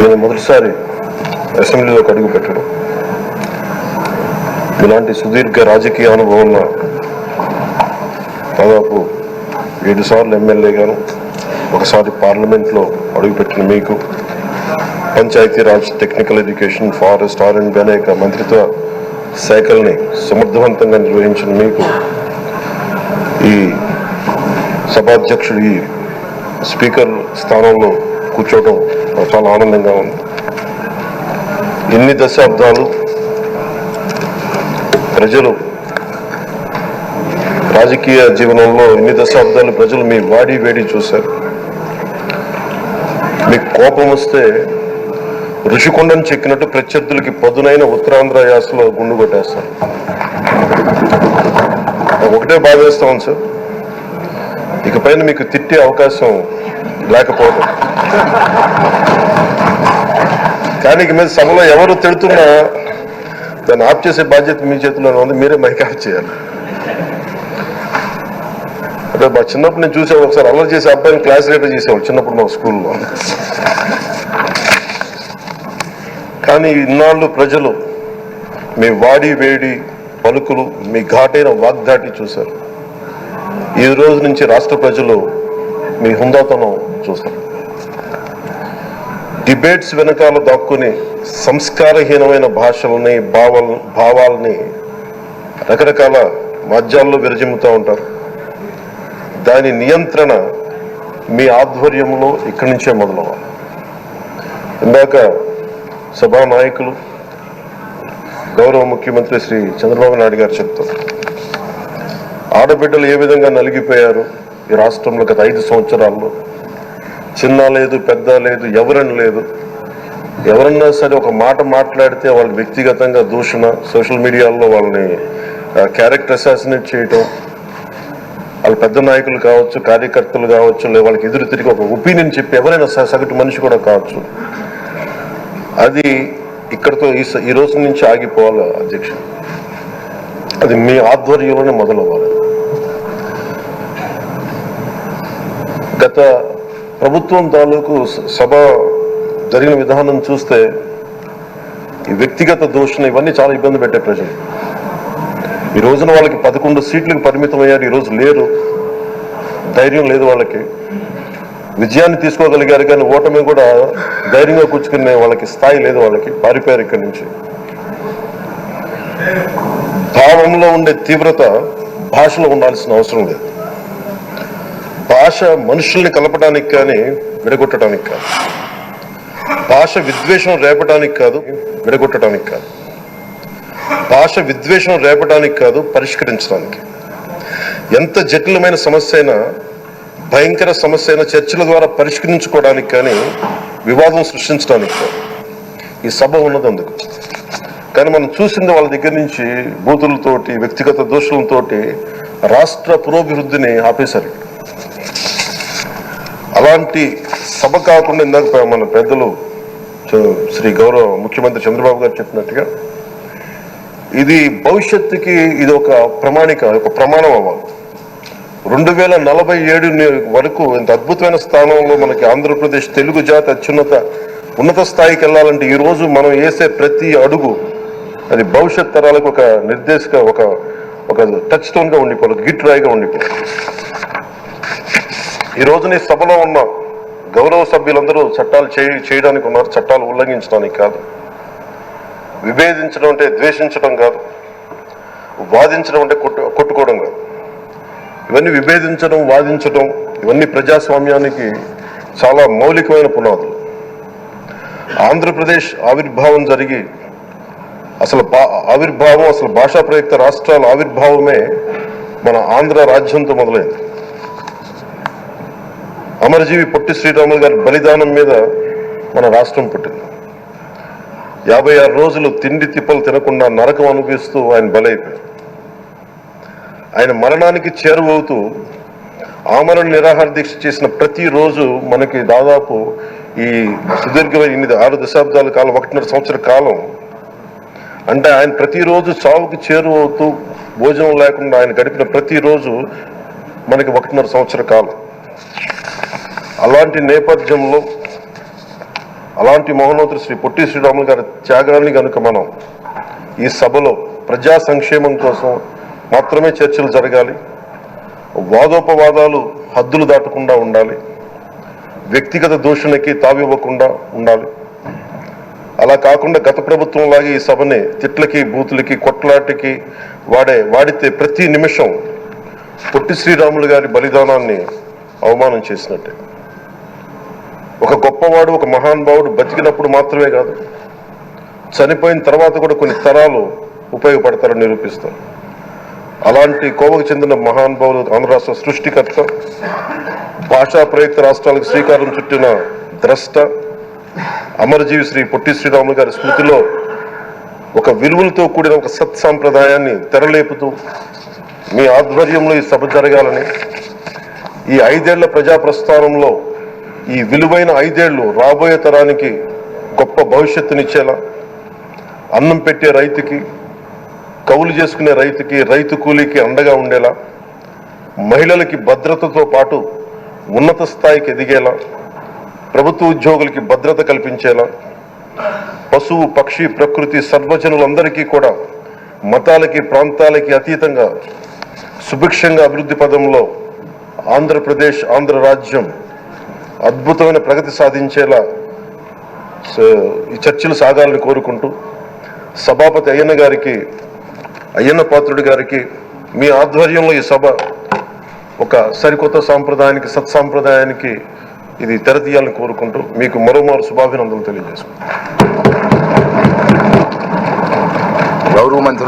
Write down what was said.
నేను మొదటిసారి అసెంబ్లీలోకి అడుగు పెట్టడం, ఇలాంటి సుదీర్ఘ రాజకీయ అనుభవంలో దాదాపు 7 సార్లు ఎమ్మెల్యేగాను, ఒకసారి పార్లమెంట్లో అడుగుపెట్టిన మీకు, పంచాయతీరాజ్, టెక్నికల్ ఎడ్యుకేషన్, ఫారెస్ట్, ఆర్ఎండ్ అనేక మంత్రిత్వ శాఖల్ని సమర్థవంతంగా నిర్వహించిన మీకు ఈ సభాధ్యక్షుడు ఈ స్పీకర్ స్థానంలో కూర్చోవడం చాలా ఆనందంగా ఉంది. ఇన్ని దశాబ్దాలు ప్రజలు రాజకీయ జీవనంలో ఇన్ని దశాబ్దాలు ప్రజలు మీ వాడి వేడి చూశారు. మీకు కోపం వస్తే ఋషికొండను చెక్కినట్టు ప్రత్యర్థులకి పదునైన ఉత్తరాంధ్ర యాసలో గుండు కొట్టేస్తారు. ఒకటే బాధేస్తాం సార్, ఇకపైన మీకు తిట్టే అవకాశం లేకపోవడం. కానీ ఇక మీద సభలో ఎవరు తిడుతున్నా దాన్ని ఆఫ్ చేసే బాధ్యత మీ చేతిలోనే ఉంది, మీరే మైక్ ఆఫ్ చేయాలి. అంటే మా చిన్నప్పుడు నేను చూసేవాడు, ఒకసారి అల్లరి చేసే అబ్బాయిని క్లాస్ లీడర్ చేసేవాడు చిన్నప్పుడు మా స్కూల్లో. కానీ ఇన్నాళ్ళు ప్రజలు మీ వాడి వేడి పలుకులు, మీ ఘాటైన వాగ్దాటి చూశారు. ఈ రోజు నుంచి రాష్ట్ర ప్రజలు మీ హుందాతనం చూస్తారు. డిబేట్స్ వెనకాల దాక్కుని సంస్కారహీనమైన భాషలని, భావాలని రకరకాల మాధ్యాల్లో విరజిమ్ముతూ ఉంటారు. దాని నియంత్రణ మీ ఆధ్వర్యంలో ఇక్కడి నుంచే మొదలవ్వాలి. ఇందాక సభా నాయకులు గౌరవ ముఖ్యమంత్రి శ్రీ చంద్రబాబు నాయుడు గారు చెప్తారు, ఆడబిడ్డలు ఏ విధంగా నలిగిపోయారు ఈ రాష్ట్రంలో గత 5 సంవత్సరాల్లో. చిన్న లేదు, పెద్ద లేదు, ఎవరని లేదు. ఎవరన్నా సరే ఒక మాట మాట్లాడితే వాళ్ళకి వ్యక్తిగతంగా దూషణ, సోషల్ మీడియాలో వాళ్ళని క్యారెక్టర్ అసాసినేట్ చేయటం, వాళ్ళు పెద్ద నాయకులు కావచ్చు, కార్యకర్తలు కావచ్చు, లేదా వాళ్ళకి ఎదురు తిరిగి ఒక ఒపీనియన్ చెప్పి ఎవరైనా సగటు మనిషి కూడా కావచ్చు, అది ఇక్కడతో ఈ రోజు నుంచి ఆగిపోవాలి అధ్యక్ష. అది మీ ఆధ్వర్యంలోనే మొదలవ్వాలి. గత ప్రభుత్వం తాలూకు సభ జరిగిన విధానం చూస్తే ఈ వ్యక్తిగత దూషణ ఇవన్నీ చాలా ఇబ్బంది పెట్టే ప్రజలు. ఈ రోజున వాళ్ళకి 11 సీట్లకు పరిమితం అయ్యారు, ఈరోజు లేరు, ధైర్యం లేదు వాళ్ళకి. విజయాన్ని తీసుకోగలిగారు కానీ ఓటమి కూడా ధైర్యంగా కూర్చుకునే వాళ్ళకి స్థాయి లేదు, వాళ్ళకి పారిపోయారు ఇక్కడి నుంచి. భావంలో ఉండే తీవ్రత భాషలో ఉండాల్సిన అవసరం లేదు. భాష మనుషుల్ని కలపడానికి కానీ విడగొట్టడానికి కాదు. భాష విద్వేషం రేపడానికి కాదు, విడగొట్టడానికి కాదు. భాష విద్వేషం రేపడానికి కాదు, పరిష్కరించడానికి. ఎంత జటిలమైన సమస్య అయినా, భయంకర సమస్య అయినా చర్చల ద్వారా పరిష్కరించుకోవడానికి కానీ వివాదం సృష్టించడానికి కాదు. ఈ సభ ఉన్నది అందుకు. కానీ మనం చూసింది వాళ్ళ దగ్గర నుంచి బూతులతోటి, వ్యక్తిగత దోషులతోటి రాష్ట్ర పురోభివృద్ధిని ఆపేశారు. అలాంటి సభ కాకుండా ఇందాక మన పెద్దలు శ్రీ గౌరవ ముఖ్యమంత్రి చంద్రబాబు గారు చెప్పినట్టుగా ఇది భవిష్యత్తుకి ఇది ఒక ప్రమాణం అవ్వాలి. 2047 వరకు ఇంత అద్భుతమైన స్థానంలో మనకి ఆంధ్రప్రదేశ్ తెలుగు జాతి ఉన్నత స్థాయికి వెళ్ళాలంటే ఈ రోజు మనం వేసే ప్రతి అడుగు అది భవిష్యత్ తరాలకు ఒక నిర్దేశక ఒక టచ్ స్టోన్ గా ఉండిపోవాలి, ఒక గిట్ రాయిగా ఉండిపోవాలి. ఈ రోజున ఈ సభలో ఉన్న గౌరవ సభ్యులందరూ చట్టాలు చేయడానికి ఉన్నారు, చట్టాలు ఉల్లంఘించడానికి కాదు. విభేదించడం అంటే ద్వేషించడం కాదు, వాదించడం అంటే కొట్టుకోవడం కాదు. ఇవన్నీ విభేదించడం, వాదించడం ఇవన్నీ ప్రజాస్వామ్యానికి చాలా మౌలికమైన పునాదులు. ఆంధ్రప్రదేశ్ ఆవిర్భావం జరిగి అసలు భాషా ప్రయుక్త రాష్ట్రాల ఆవిర్భావమే మన ఆంధ్ర రాజ్యంతో మొదలైంది. అమరజీవి పొట్టి శ్రీరాములు గారి బలిదానం మీద మన రాష్ట్రం పుట్టింది. 56 రోజులు తిండి తిప్పలు తినకుండా నరకం అనుభవిస్తూ ఆయన బలైపోయారు. ఆయన మరణానికి చేరువవుతూ ఆమరణ నిరాహార దీక్ష చేసిన ప్రతిరోజు మనకి దాదాపు ఈ సుదీర్ఘమైన 6 దశాబ్దాల కాలం, 1.5 సంవత్సర కాలం అంటే ఆయన ప్రతిరోజు చావుకి చేరువవుతూ భోజనం లేకుండా ఆయన గడిపిన ప్రతిరోజు మనకి 1.5 సంవత్సర కాలం. అలాంటి నేపథ్యంలో అలాంటి మహోన్నతుడు శ్రీ పొట్టి శ్రీరాములు గారి త్యాగాన్ని కనుక మనం ఈ సభలో ప్రజా సంక్షేమం కోసం మాత్రమే చర్చలు జరగాలి, వాదోపవాదాలు హద్దులు దాటకుండా ఉండాలి, వ్యక్తిగత దూషణకి తావివ్వకుండా ఉండాలి. అలా కాకుండా గత ప్రభుత్వం లాగే ఈ సభని తిట్లకి బూతులకి కొట్లాటికి వాడితే ప్రతి నిమిషం పొట్టి శ్రీరాములు గారి బలిదానాన్ని అవమానం చేసినట్టే. ఒక గొప్పవాడు, ఒక మహానుభావుడు బతికినప్పుడు మాత్రమే కాదు, చనిపోయిన తర్వాత కూడా కొన్ని తరాలు ఉపయోగపడతారని నిరూపిస్తారు. అలాంటి కోవకు చెందిన మహానుభావులు ఆంధ్ర రాష్ట్ర సృష్టికర్త, భాషా ప్రయుక్త రాష్ట్రాలకు శ్రీకారం చుట్టిన ద్రష్ట, అమరజీవి శ్రీ పొట్టి శ్రీరాములు గారి స్మృతిలో ఒక విలువలతో కూడిన ఒక సత్సాంప్రదాయాన్ని తెరలేపుతూ మీ ఆధ్వర్యంలో ఈ సభ జరగాలని, ఈ 5 ఏళ్ల ప్రజా ప్రస్థానంలో ఈ విలువైన 5 ఏళ్లు రాబోయే తరానికి గొప్ప భవిష్యత్తునిచ్చేలా, అన్నం పెట్టే రైతుకి, కౌలు చేసుకునే రైతుకి, రైతు కూలీకి అండగా ఉండేలా, మహిళలకి భద్రతతో పాటు ఉన్నత స్థాయికి ఎదిగేలా, ప్రభుత్వ ఉద్యోగులకి భద్రత కల్పించేలా, పశువు పక్షి ప్రకృతి సర్వజనులందరికీ కూడా మతాలకి ప్రాంతాలకి అతీతంగా సుభిక్షంగా అభివృద్ధి పదంలో ఆంధ్రప్రదేశ్, ఆంధ్ర రాజ్యం అద్భుతమైన ప్రగతి సాధించేలా ఈ చర్చలు సాగాలని కోరుకుంటూ, సభాపతి అయ్యన్న పాత్రుడి గారికి మీ ఆధ్వర్యంలో ఈ సభ ఒక సరికొత్త సాంప్రదాయానికి, సత్సాంప్రదాయానికి ఇది తెరతీయాలని కోరుకుంటూ మీకు మరోమారు శుభాభినందనలు తెలియజేసుకుంటాం.